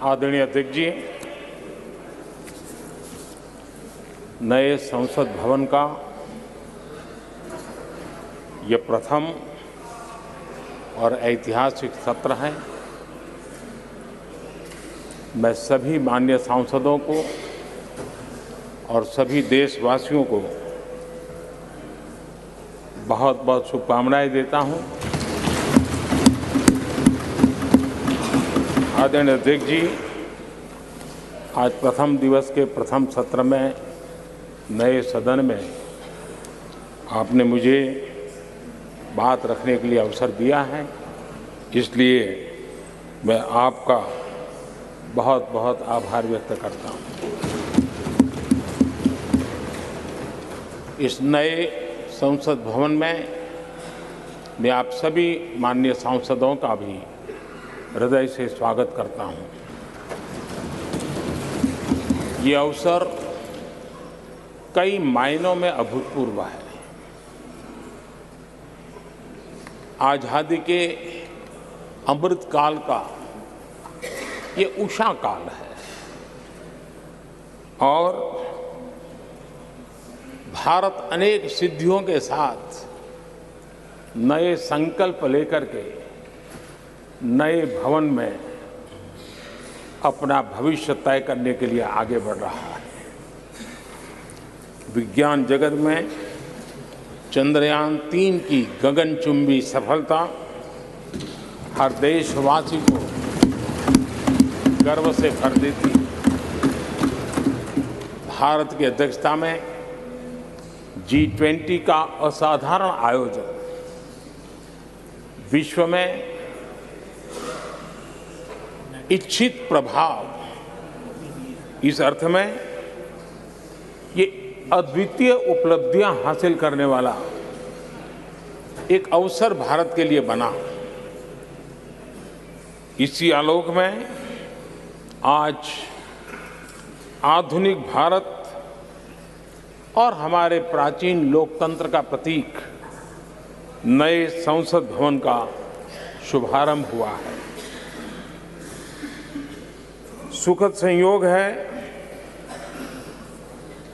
आदरणीय अध्यक्ष जी, नए संसद भवन का ये प्रथम और ऐतिहासिक सत्र है। मैं सभी माननीय सांसदों को और सभी देशवासियों को बहुत बहुत शुभकामनाएं देता हूं। आदरणीय अध्यक्ष जी, आज प्रथम दिवस के प्रथम सत्र में नए सदन में आपने मुझे बात रखने के लिए अवसर दिया है, इसलिए मैं आपका बहुत बहुत आभार व्यक्त करता हूं। इस नए संसद भवन में मैं आप सभी माननीय सांसदों का भी हृदय से स्वागत करता हूं। ये अवसर कई मायनों में अभूतपूर्व है। आजादी के अमृत काल का ये उषा काल है और भारत अनेक सिद्धियों के साथ नए संकल्प लेकर के नए भवन में अपना भविष्य तय करने के लिए आगे बढ़ रहा है। विज्ञान जगत में चंद्रयान 3 की गगनचुंबी सफलता हर देशवासी को गर्व से भर देती। भारत की अध्यक्षता में G20 का असाधारण आयोजन विश्व में इच्छित प्रभाव, इस अर्थ में ये अद्वितीय उपलब्धियां हासिल करने वाला एक अवसर भारत के लिए बना। इसी आलोक में आज आधुनिक भारत और हमारे प्राचीन लोकतंत्र का प्रतीक नए संसद भवन का शुभारंभ हुआ है। सुखद संयोग है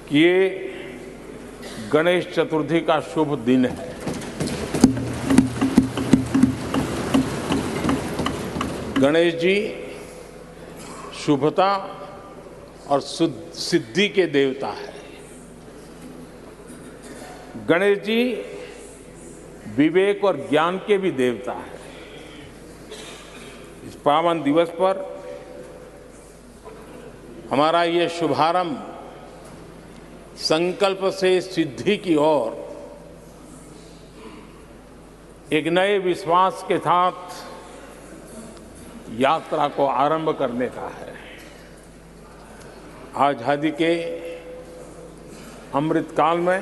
कि ये गणेश चतुर्थी का शुभ दिन है। गणेश जी शुभता और सिद्धि के देवता है। गणेश जी विवेक और ज्ञान के भी देवता है। इस पावन दिवस पर हमारा ये शुभारंभ संकल्प से सिद्धि की ओर एक नए विश्वास के साथ यात्रा को आरंभ करने का है। आजादी के अमृतकाल में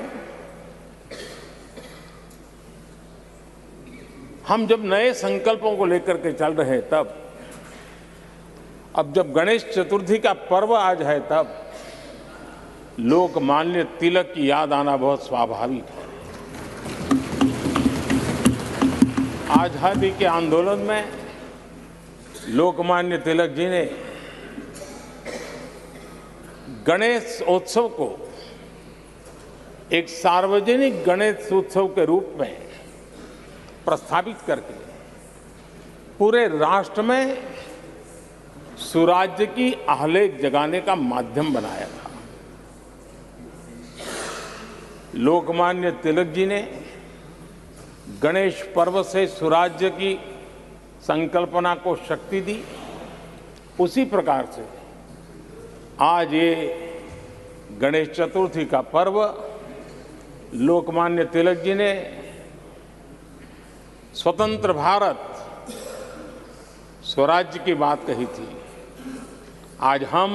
हम जब नए संकल्पों को लेकर के चल रहे हैं, तब अब जब गणेश चतुर्थी का पर्व आज है, तब लोकमान्य तिलक की याद आना बहुत स्वाभाविक है। आजादी के आंदोलन में लोकमान्य तिलक जी ने गणेश उत्सव को एक सार्वजनिक गणेश उत्सव के रूप में प्रस्तावित करके पूरे राष्ट्र में सुराज्य की आहलेख जगाने का माध्यम बनाया था। लोकमान्य तिलक जी ने गणेश पर्व से सुराज्य की संकल्पना को शक्ति दी। उसी प्रकार से आज ये गणेश चतुर्थी का पर्व लोकमान्य तिलक जी ने स्वतंत्र भारत स्वराज्य की बात कही थी। आज हम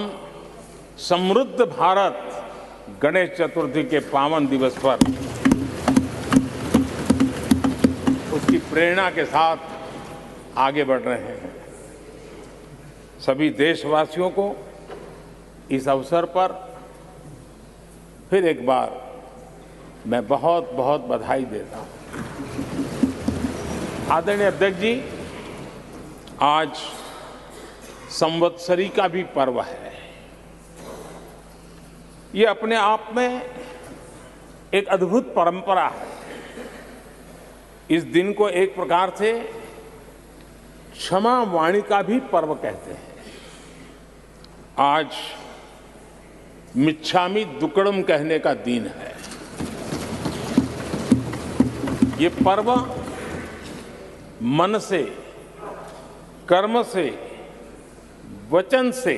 समृद्ध भारत गणेश चतुर्थी के पावन दिवस पर उसकी प्रेरणा के साथ आगे बढ़ रहे हैं। सभी देशवासियों को इस अवसर पर फिर एक बार मैं बहुत बहुत बधाई देता हूं। आदरणीय अध्यक्ष जी, आज संवत्सरी का भी पर्व है। ये अपने आप में एक अद्भुत परंपरा है। इस दिन को एक प्रकार से क्षमा वाणी का भी पर्व कहते हैं। आज मिच्छामि दुक्कड़म कहने का दिन है। ये पर्व मन से, कर्म से, वचन से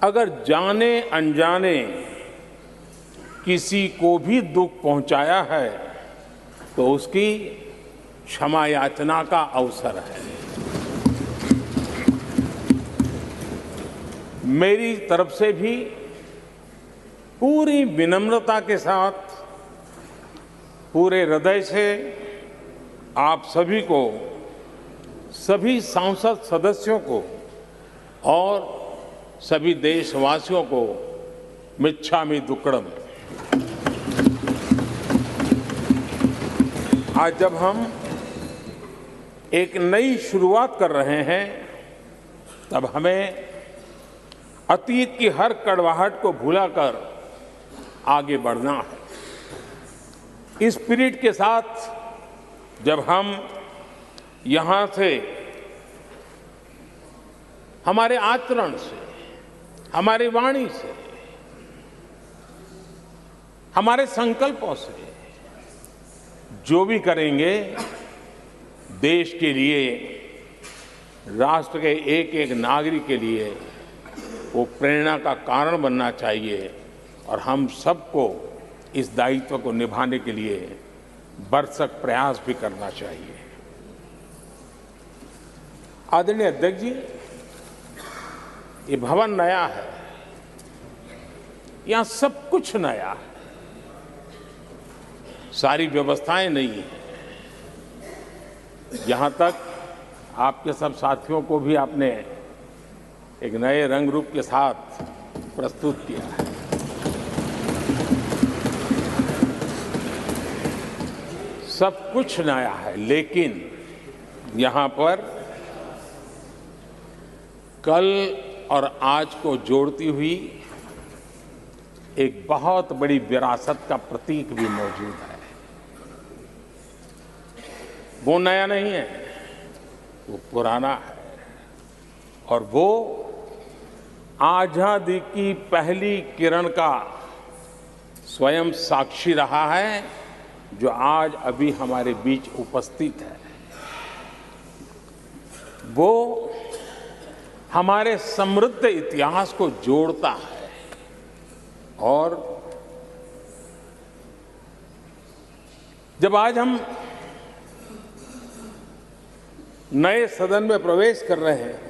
अगर जाने अनजाने किसी को भी दुख पहुंचाया है तो उसकी क्षमा याचना का अवसर है। मेरी तरफ से भी पूरी विनम्रता के साथ, पूरे हृदय से आप सभी को, सभी सांसद सदस्यों को और सभी देशवासियों को मिच्छामि दुक्कड़म। आज जब हम एक नई शुरुआत कर रहे हैं तब हमें अतीत की हर कड़वाहट को भुलाकर आगे बढ़ना है। इस स्पिरिट के साथ जब हम यहां से हमारे आचरण से, हमारी वाणी से, हमारे संकल्पों से जो भी करेंगे देश के लिए, राष्ट्र के एक एक नागरिक के लिए वो प्रेरणा का कारण बनना चाहिए और हम सबको इस दायित्व को निभाने के लिए भरसक प्रयास भी करना चाहिए। आदरणीय अध्यक्ष जी, ये भवन नया है, यहां सब कुछ नया है, सारी व्यवस्थाएं नई हैं। यहां तक आपके सब साथियों को भी आपने एक नए रंग रूप के साथ प्रस्तुत किया है। सब कुछ नया है, लेकिन यहां पर कल और आज को जोड़ती हुई एक बहुत बड़ी विरासत का प्रतीक भी मौजूद है। वो नया नहीं है, वो पुराना है और वो आजादी की पहली किरण का स्वयं साक्षी रहा है जो आज अभी हमारे बीच उपस्थित है। वो हमारे समृद्ध इतिहास को जोड़ता है और जब आज हम नए सदन में प्रवेश कर रहे हैं,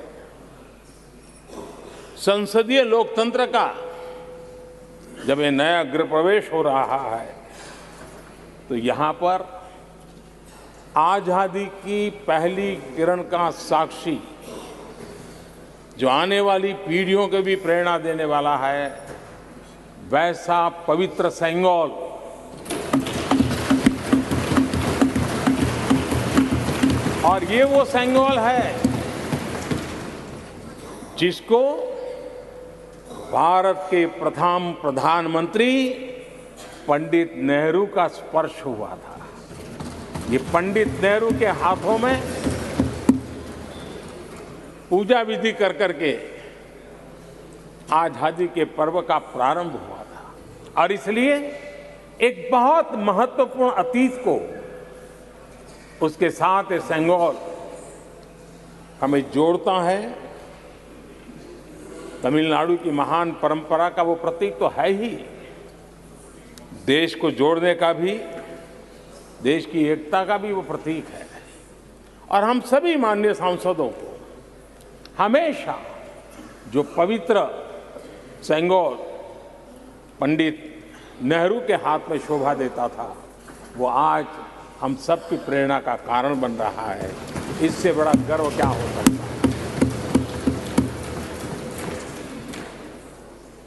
संसदीय लोकतंत्र का जब ये नया गृह प्रवेश हो रहा है तो यहां पर आजादी की पहली किरण का साक्षी जो आने वाली पीढ़ियों को भी प्रेरणा देने वाला है, वैसा पवित्र सेंगोल और ये वो सेंगोल है जिसको भारत के प्रथम प्रधानमंत्री पंडित नेहरू का स्पर्श हुआ था। ये पंडित नेहरू के हाथों में पूजा विधि कर करके आजादी के पर्व का प्रारंभ हुआ था और इसलिए एक बहुत महत्वपूर्ण अतीत को उसके साथ ये सेंगोल हमें जोड़ता है। तमिलनाडु की महान परंपरा का वो प्रतीक तो है ही, देश को जोड़ने का भी, देश की एकता का भी वो प्रतीक है। और हम सभी माननीय सांसदों को हमेशा जो पवित्र सेंगोल पंडित नेहरू के हाथ में शोभा देता था, वो आज हम सब की प्रेरणा का कारण बन रहा है। इससे बड़ा गर्व क्या हो सकता है।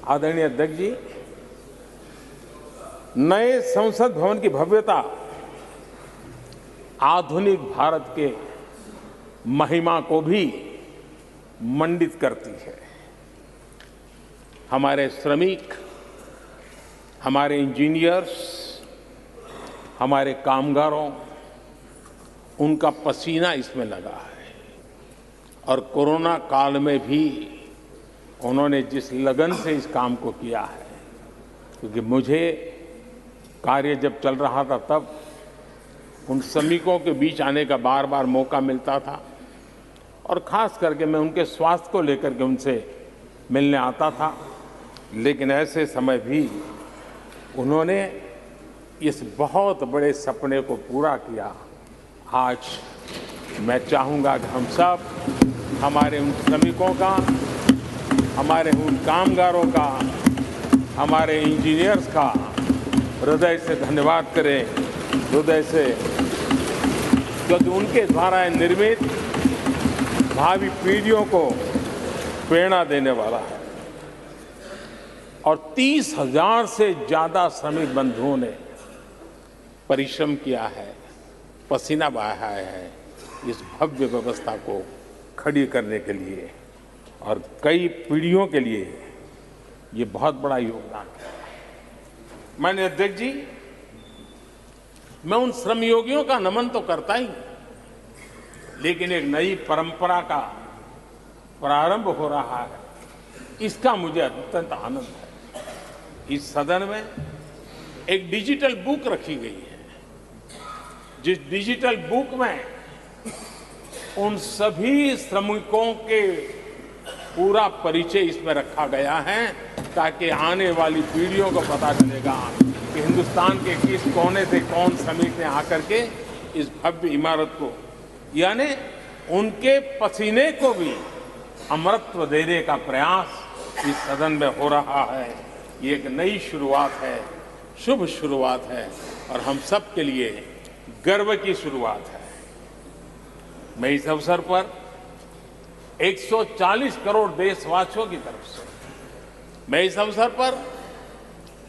आदरणीय अध्यक्ष जी, नए संसद भवन की भव्यता आधुनिक भारत के महिमा को भी मंडित करती है। हमारे श्रमिक, हमारे इंजीनियर्स, हमारे कामगारों, उनका पसीना इसमें लगा है और कोरोना काल में भी उन्होंने जिस लगन से इस काम को किया है, क्योंकि मुझे कार्य जब चल रहा था तब उन श्रमिकों के बीच आने का बार बार मौका मिलता था और खास करके मैं उनके स्वास्थ्य को लेकर के उनसे मिलने आता था। लेकिन ऐसे समय भी उन्होंने इस बहुत बड़े सपने को पूरा किया। आज मैं चाहूँगा कि हम सब हमारे उन श्रमिकों का, हमारे उन कामगारों का, हमारे इंजीनियर्स का हृदय से धन्यवाद करें, हृदय से, क्योंकि उनके द्वारा निर्मित भावी पीढ़ियों को प्रेरणा देने वाला है। और 30,000 से ज़्यादा श्रमिक बंधुओं ने परिश्रम किया है, पसीना बहाया है इस भव्य व्यवस्था को खड़ी करने के लिए और कई पीढ़ियों के लिए ये बहुत बड़ा योगदान है। माननीय अध्यक्ष जी, मैं उन श्रमयोगियों का नमन तो करता ही, लेकिन एक नई परंपरा का प्रारंभ हो रहा है, इसका मुझे अत्यंत आनंद है। इस सदन में एक डिजिटल बुक रखी गई है, जिस डिजिटल बुक में उन सभी श्रमिकों के पूरा परिचय इसमें रखा गया है, ताकि आने वाली पीढ़ियों को पता चलेगा कि हिंदुस्तान के किस कोने से कौन श्रमिक ने आकर के इस भव्य इमारत को, यानी उनके पसीने को भी अमरत्व देने का प्रयास इस सदन में हो रहा है। ये एक नई शुरुआत है, शुभ शुरुआत है और हम सब के लिए गर्व की शुरुआत है। मैं इस अवसर पर 140 करोड़ देशवासियों की तरफ से, मैं इस अवसर पर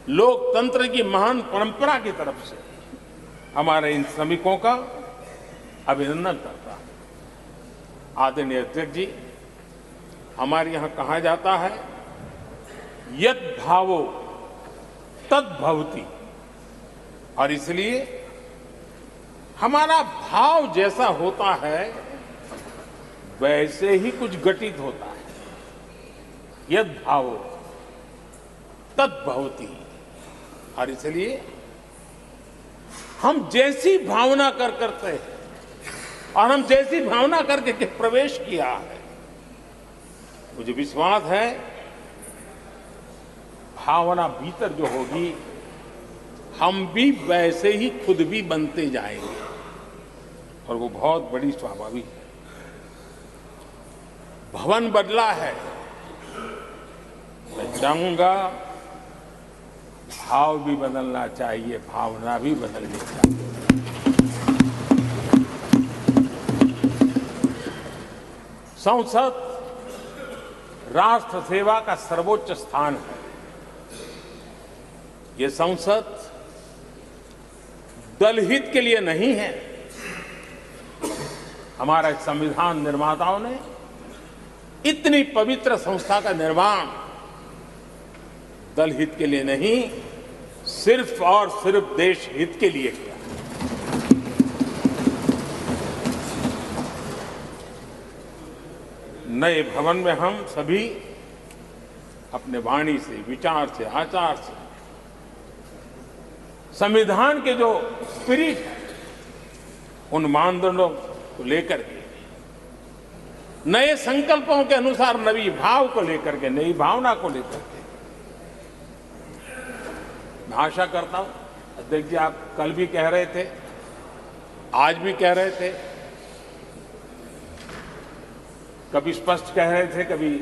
लोकतंत्र की महान परंपरा की तरफ से हमारे इन श्रमिकों का अभिनंदन करता हूं। आदरणीय अध्यक्ष जी, हमारे यहां कहा जाता है यत् भावो तद् भवति, और इसलिए हमारा भाव जैसा होता है वैसे ही कुछ घटित होता है। यत् भावो तद् भवति, और इसलिए हम जैसी भावना करते हैं और हम जैसी भावना करके प्रवेश किया है, मुझे विश्वास है भावना भीतर जो होगी हम भी वैसे ही खुद भी बनते जाएंगे और वो बहुत बड़ी स्वाभाविक है। भवन बदला है, मैं चाहूंगा भाव भी बदलना चाहिए, भावना भी बदलनी चाहिए। संसद राष्ट्र सेवा का सर्वोच्च स्थान है। ये संसद दलहित के लिए नहीं है। हमारे संविधान निर्माताओं ने इतनी पवित्र संस्था का निर्माण दलहित के लिए नहीं, सिर्फ और सिर्फ देश हित के लिए किया। नए भवन में हम सभी अपने वाणी से, विचार से, आचार से संविधान के जो स्पिरिट है उन मानदंडों को लेकर के, नए संकल्पों के अनुसार नई भाव को लेकर के, नई भावना को लेकर के मैं आशा करता हूं। अध्यक्ष जी, आप कल भी कह रहे थे, आज भी कह रहे थे, कभी स्पष्ट कह रहे थे, कभी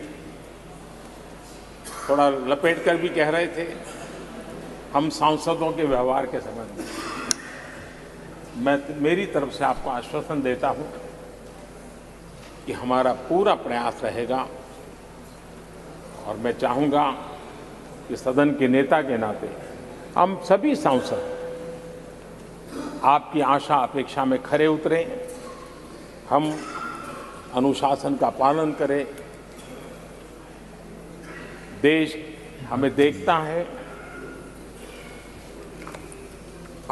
थोड़ा लपेट कर भी कह रहे थे, हम सांसदों के व्यवहार के संबंध में मेरी तरफ से आपको आश्वासन देता हूं कि हमारा पूरा प्रयास रहेगा और मैं चाहूंगा कि सदन के नेता के नाते हम सभी सांसद आपकी आशा अपेक्षा में खरे उतरें, हम अनुशासन का पालन करें, देश हमें देखता है,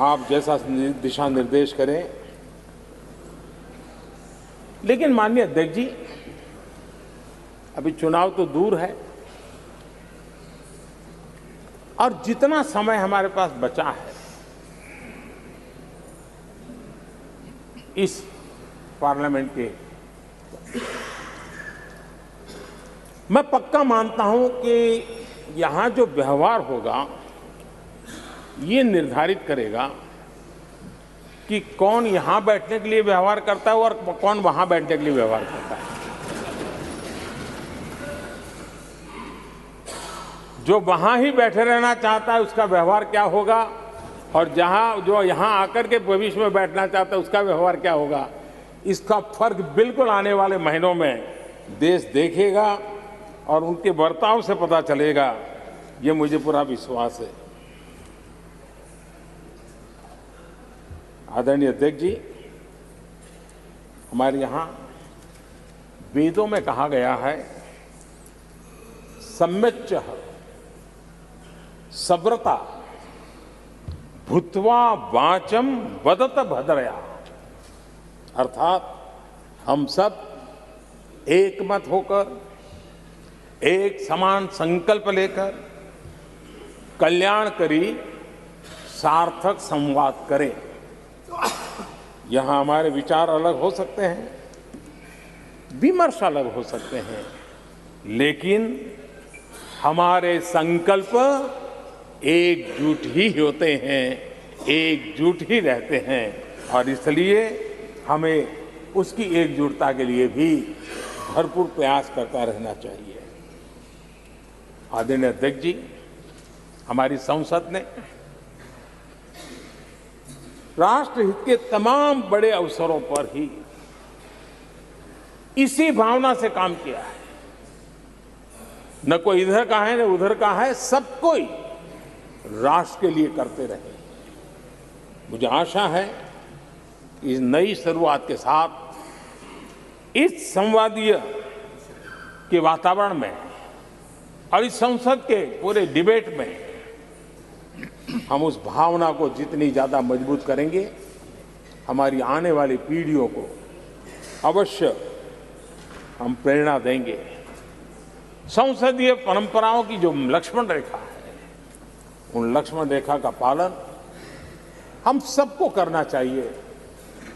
आप जैसा दिशा निर्देश करें। लेकिन माननीय अध्यक्ष जी, अभी चुनाव तो दूर है और जितना समय हमारे पास बचा है इस पार्लियामेंट के, मैं पक्का मानता हूं कि यहां जो व्यवहार होगा ये निर्धारित करेगा कि कौन यहां बैठने के लिए व्यवहार करता है और कौन वहां बैठने के लिए व्यवहार करता है। जो वहां ही बैठे रहना चाहता है उसका व्यवहार क्या होगा, और जो यहां आकर के भविष्य में बैठना चाहता है उसका व्यवहार क्या होगा, इसका फर्क बिल्कुल आने वाले महीनों में देश देखेगा और उनके बर्ताव से पता चलेगा, ये मुझे पूरा विश्वास है। आदरणीय अध्यक्ष जी, हमारे यहाँ वेदों में कहा गया है, सम्यच्च सव्रता भूत्वा वाचम वदत भद्रया, अर्थात हम सब एक मत होकर, एक समान संकल्प लेकर कल्याणकारी सार्थक संवाद करें। यहां हमारे विचार अलग हो सकते हैं, विमर्श अलग हो सकते हैं, लेकिन हमारे संकल्प एकजुट ही होते हैं, एकजुट ही रहते हैं, और इसलिए हमें उसकी एकजुटता के लिए भी भरपूर प्रयास करता रहना चाहिए। आदरणीय अध्यक्ष जी, हमारी संसद ने राष्ट्रहित के तमाम बड़े अवसरों पर ही इसी भावना से काम किया है। न कोई इधर का है न उधर का है, सब कोई राष्ट्र के लिए करते रहे। मुझे आशा है कि इस नई शुरुआत के साथ इस संवादीय के वातावरण में और इस संसद के पूरे डिबेट में हम उस भावना को जितनी ज्यादा मजबूत करेंगे, हमारी आने वाली पीढ़ियों को अवश्य हम प्रेरणा देंगे। संसदीय परंपराओं की जो लक्ष्मण रेखा है, उन लक्ष्मण रेखा का पालन हम सबको करना चाहिए,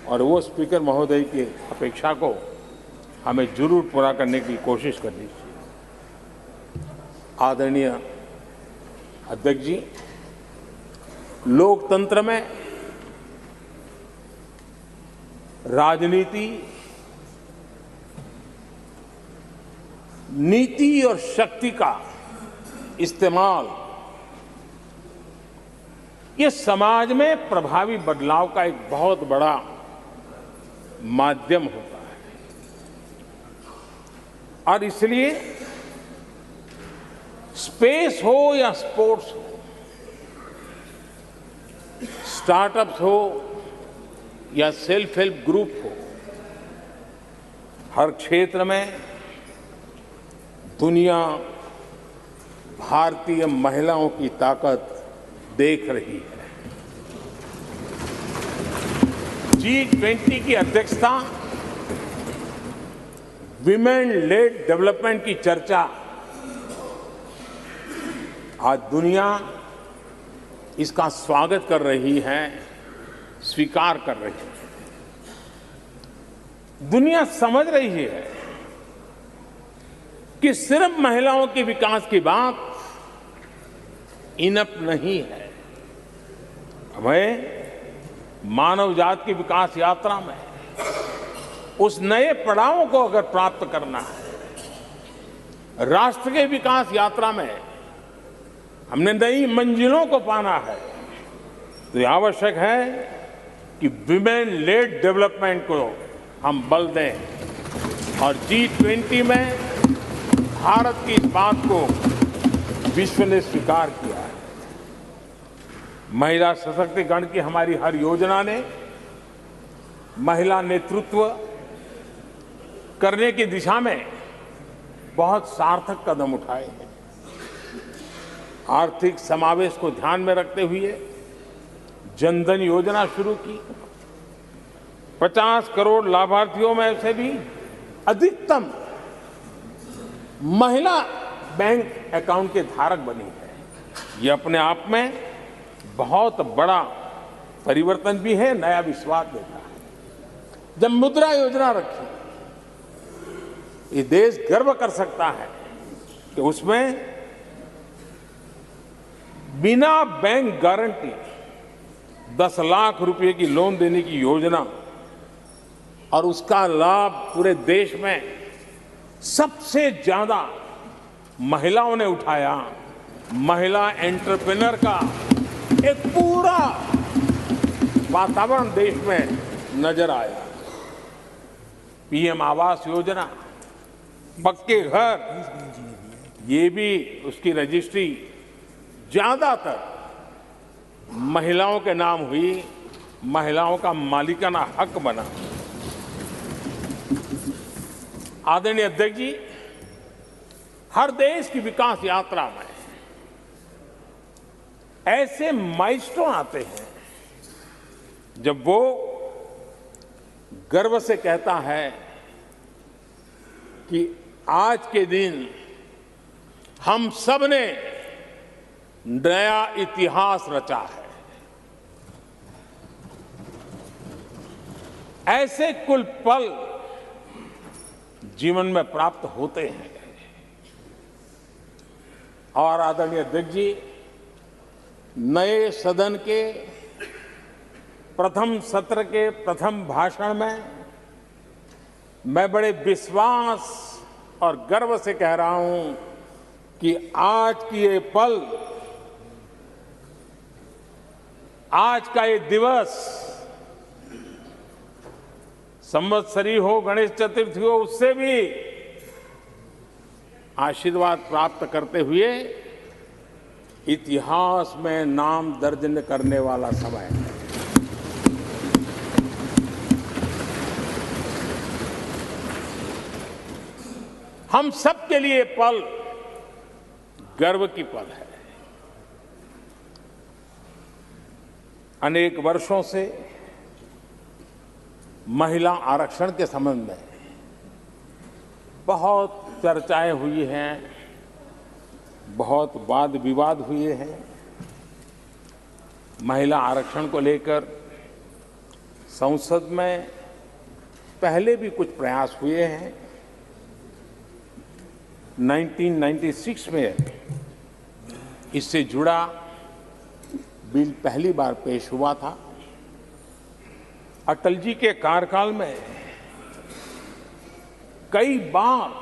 और वो स्पीकर महोदय की अपेक्षा को हमें जरूर पूरा करने की कोशिश करनी चाहिए। आदरणीय अध्यक्ष जी, लोकतंत्र में राजनीति, नीति और शक्ति का इस्तेमाल ये समाज में प्रभावी बदलाव का एक बहुत बड़ा माध्यम होता है, और इसलिए स्पेस हो या स्पोर्ट्स हो, स्टार्टअप्स हो या सेल्फ हेल्प ग्रुप हो, हर क्षेत्र में दुनिया भारतीय महिलाओं की ताकत देख रही है। G20 की अध्यक्षता, विमेन लेड डेवलपमेंट की चर्चा आज दुनिया इसका स्वागत कर रही है, स्वीकार कर रही है। दुनिया समझ रही है कि सिर्फ महिलाओं के विकास की बात इनफ नहीं है। हमें मानव जाति की विकास यात्रा में उस नए पड़ाव को अगर प्राप्त करना है, राष्ट्र के विकास यात्रा में हमने नई मंजिलों को पाना है, तो ये आवश्यक है कि विमेन लेड डेवलपमेंट को हम बल दें। और G20 में भारत की इस बात को विश्व ने स्वीकार किया है। महिला सशक्तिकरण की हमारी हर योजना ने महिला नेतृत्व करने की दिशा में बहुत सार्थक कदम उठाए हैं। आर्थिक समावेश को ध्यान में रखते हुए जनधन योजना शुरू की। 50 करोड़ लाभार्थियों में से भी अधिकतम महिला बैंक अकाउंट के धारक बनी है। ये अपने आप में बहुत बड़ा परिवर्तन भी है, नया विश्वास देता है। जब मुद्रा योजना रखी, ये देश गर्व कर सकता है कि उसमें बिना बैंक गारंटी 10 लाख रुपए की लोन देने की योजना, और उसका लाभ पूरे देश में सबसे ज्यादा महिलाओं ने उठाया। महिला एंटरप्रेन्योर का एक पूरा वातावरण देश में नजर आया। पीएम आवास योजना, पक्के घर, ये भी उसकी रजिस्ट्री ज्यादातर महिलाओं के नाम हुई, महिलाओं का मालिकाना हक बना। आदरणीय अध्यक्ष जी, हर देश की विकास यात्रा में ऐसे माइलस्टोन आते हैं जब वो गर्व से कहता है कि आज के दिन हम सब ने नया इतिहास रचा है। ऐसे कुल पल जीवन में प्राप्त होते हैं। और आदरणीय अध्यक्ष जी, नए सदन के प्रथम सत्र के प्रथम भाषण में मैं बड़े विश्वास और गर्व से कह रहा हूं कि आज की ये पल, आज का ये दिवस, संवत्सरी हो, गणेश चतुर्थी हो, उससे भी आशीर्वाद प्राप्त करते हुए इतिहास में नाम दर्ज करने वाला समय है। हम सबके लिए पल गर्व की पल है। अनेक वर्षों से महिला आरक्षण के संबंध में बहुत चर्चाएं हुई हैं, बहुत वाद विवाद हुए हैं। महिला आरक्षण को लेकर संसद में पहले भी कुछ प्रयास हुए हैं। 1996 में इससे जुड़ा बिल पहली बार पेश हुआ था। अटल जी के कार्यकाल में कई बार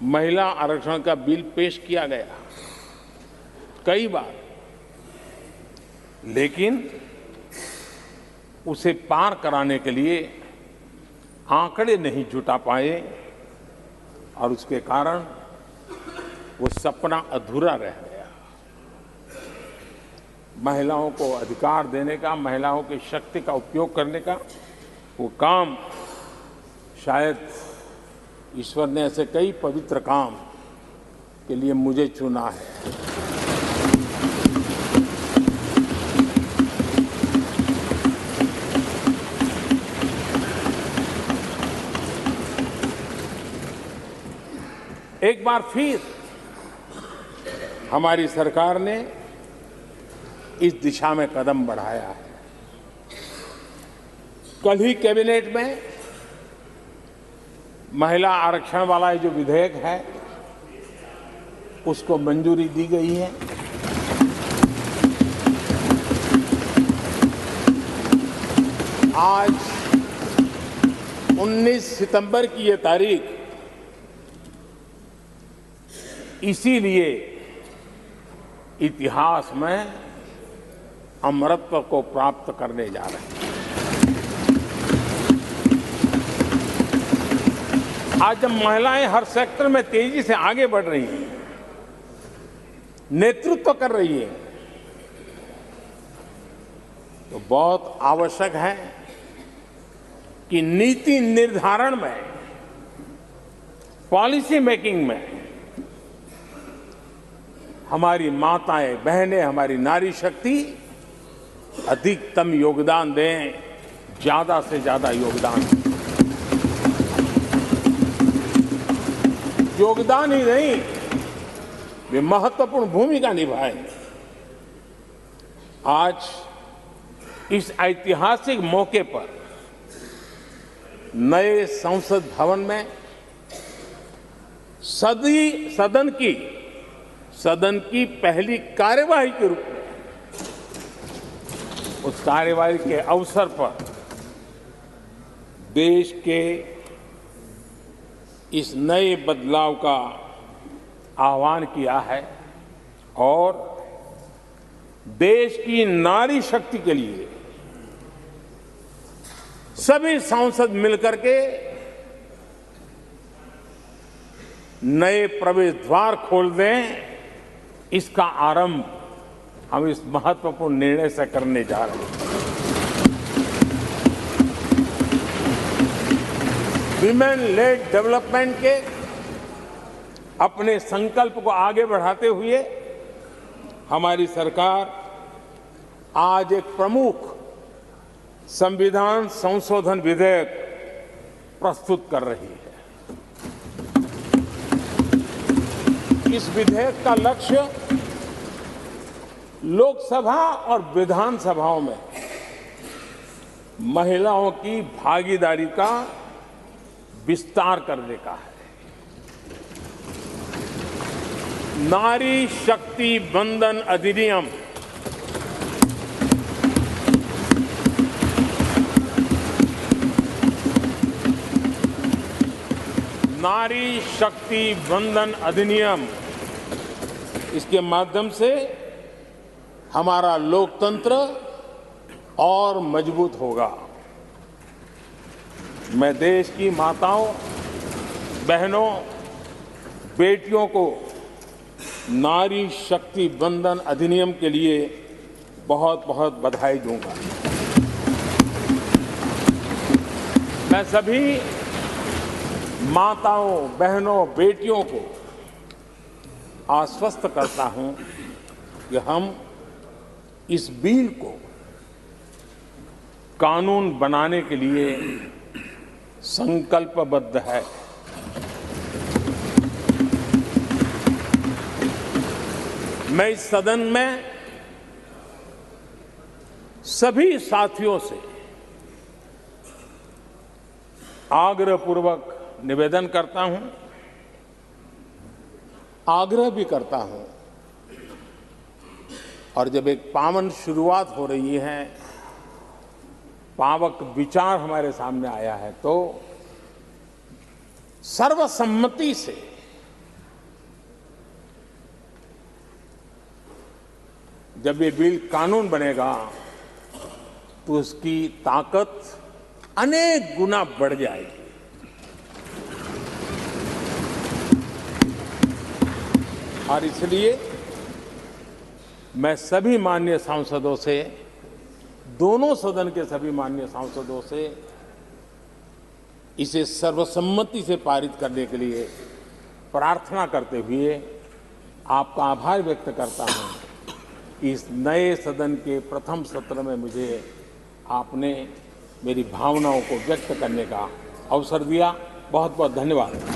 महिला आरक्षण का बिल पेश किया गया, कई बार, लेकिन उसे पार कराने के लिए आंकड़े नहीं जुटा पाए और उसके कारण वो सपना अधूरा रह गया। महिलाओं को अधिकार देने का, महिलाओं की शक्ति का उपयोग करने का वो काम, शायद ईश्वर ने ऐसे कई पवित्र काम के लिए मुझे चुना है। एक बार फिर हमारी सरकार ने इस दिशा में कदम बढ़ाया है। कल ही कैबिनेट में महिला आरक्षण वाला जो विधेयक है उसको मंजूरी दी गई है। आज 19 सितंबर की ये तारीख इसीलिए इतिहास में अमरत्व को प्राप्त करने जा रहे हैं। आज जब महिलाएं हर सेक्टर में तेजी से आगे बढ़ रही हैं, नेतृत्व कर रही हैं, तो बहुत आवश्यक है कि नीति निर्धारण में, पॉलिसी मेकिंग में हमारी माताएं, बहनें, हमारी नारी शक्ति अधिकतम योगदान दें, ज्यादा से ज्यादा योगदान दें। योगदान ही नहीं, वे महत्वपूर्ण भूमिका निभाएं। आज इस ऐतिहासिक मौके पर नए संसद भवन में सदन की पहली कार्यवाही के रूप में उस कार्यवाही के अवसर पर देश के इस नए बदलाव का आह्वान किया है और देश की नारी शक्ति के लिए सभी सांसद मिलकर के नए प्रवेश द्वार खोल दें। इसका आरंभ हम इस महत्वपूर्ण निर्णय से करने जा रहे हैं। विमेन लेड डेवलपमेंट के अपने संकल्प को आगे बढ़ाते हुए हमारी सरकार आज एक प्रमुख संविधान संशोधन विधेयक प्रस्तुत कर रही है। इस विधेयक का लक्ष्य लोकसभा और विधानसभाओं में महिलाओं की भागीदारी का विस्तार करने का है। नारी शक्ति बंधन अधिनियम नारी शक्ति बंधन अधिनियम इसके माध्यम से हमारा लोकतंत्र और मजबूत होगा। मैं देश की माताओं, बहनों, बेटियों को नारी शक्ति बंधन अधिनियम के लिए बहुत बहुत बधाई दूंगा। मैं सभी माताओं, बहनों, बेटियों को आश्वस्त करता हूं कि हम इस बिल को कानून बनाने के लिए संकल्पबद्ध है। मैं इस सदन में सभी साथियों से आग्रहपूर्वक निवेदन करता हूं, आग्रह भी करता हूं और जब एक पावन शुरुआत हो रही है, पावक विचार हमारे सामने आया है, तो सर्वसम्मति से जब ये बिल कानून बनेगा तो उसकी ताकत अनेक गुना बढ़ जाएगी। और इसलिए मैं सभी माननीय सांसदों से, दोनों सदन के सभी माननीय सांसदों से इसे सर्वसम्मति से पारित करने के लिए प्रार्थना करते हुए आपका आभार व्यक्त करता हूं। इस नए सदन के प्रथम सत्र में मुझे आपने मेरी भावनाओं को व्यक्त करने का अवसर दिया। बहुत बहुत धन्यवाद।